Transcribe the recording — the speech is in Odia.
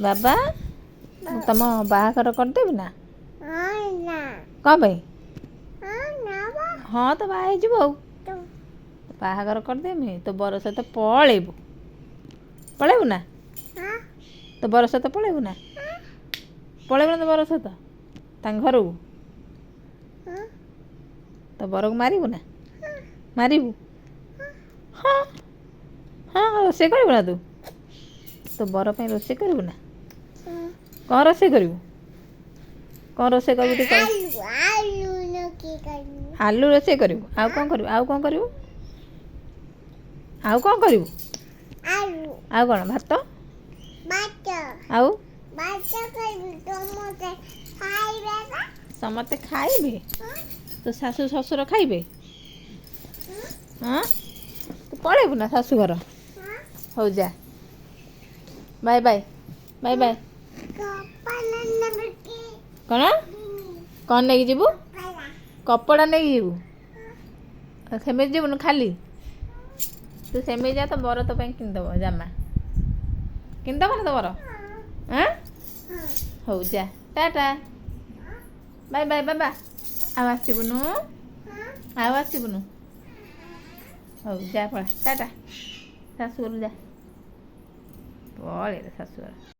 ବାବା ମୁଁ ତମ ବାହାଘର କରିଦେବି ନା? କ'ଣ ପାଇଁ? ହଁ ତ ବାହା ହେଇଯିବୁ ଆଉ। ବାହାଘର କରିଦେମି ତୋ ବର ସହିତ ପଳେଇବୁ। ପଳେଇବୁ ନା? ତୋ ବର ସହିତ ପଳେଇବୁ ନା? ପଳେଇବୁ ନା ତୋ ବର ସହିତ ତାଙ୍କ ଘରକୁ? ତୋ ବରକୁ ମାରିବୁ ନା? ମାରିବୁ? ହଁ ହଁ ରୋଷେଇ କରିବୁ ନା ତୁ? ତୋ ବର ପାଇଁ ରୋଷେଇ କରିବୁ ନା? କ'ଣ ରୋଷେଇ କରିବୁ? କ'ଣ ରୋଷେଇ କରିବୁ ଟିକେ କହିବୁ? ଆଳୁ ରୋଷେଇ କରିବୁ। ଆଉ କ'ଣ କରିବୁ? ଆଉ କ'ଣ କରିବୁ? ଆଉ କ'ଣ କରିବୁ? ଆଉ କ'ଣ ଭାତ? ଆଉ ସମସ୍ତେ ଖାଇବେ? ତୋ ଶାଶୁ ଶ୍ୱଶୁର ଖାଇବେ? ହଁ ତୁ ପଳେଇବୁ ନା ଶାଶୁଘର? ହଉ ଯା। Bye bye bye bye. କ'ଣ କ'ଣ ନେଇକି ଯିବୁ? କପଡ଼ା ନେଇକି ଯିବୁ? ସେମିତି ଯିବୁନି ଖାଲି? ତୁ ସେମିତି ଯା, ତୋ ବର ତୋ ପାଇଁ କିଣିଦେବ ଜାମା। କିଣିଦେବ ନା ତୋ ବର? ହଉ ଯା ଟାଟା ବାଏ ବାଏ ବାବା। ଆଉ ଆସିବୁନୁ? ଆଉ ଆସିବୁନୁ? ହଉ ଯା ପଳା ଟାଟା ଶାଶୁଘରୁ ଯା। ପଳେଇଲେ ଶାଶୁଘର।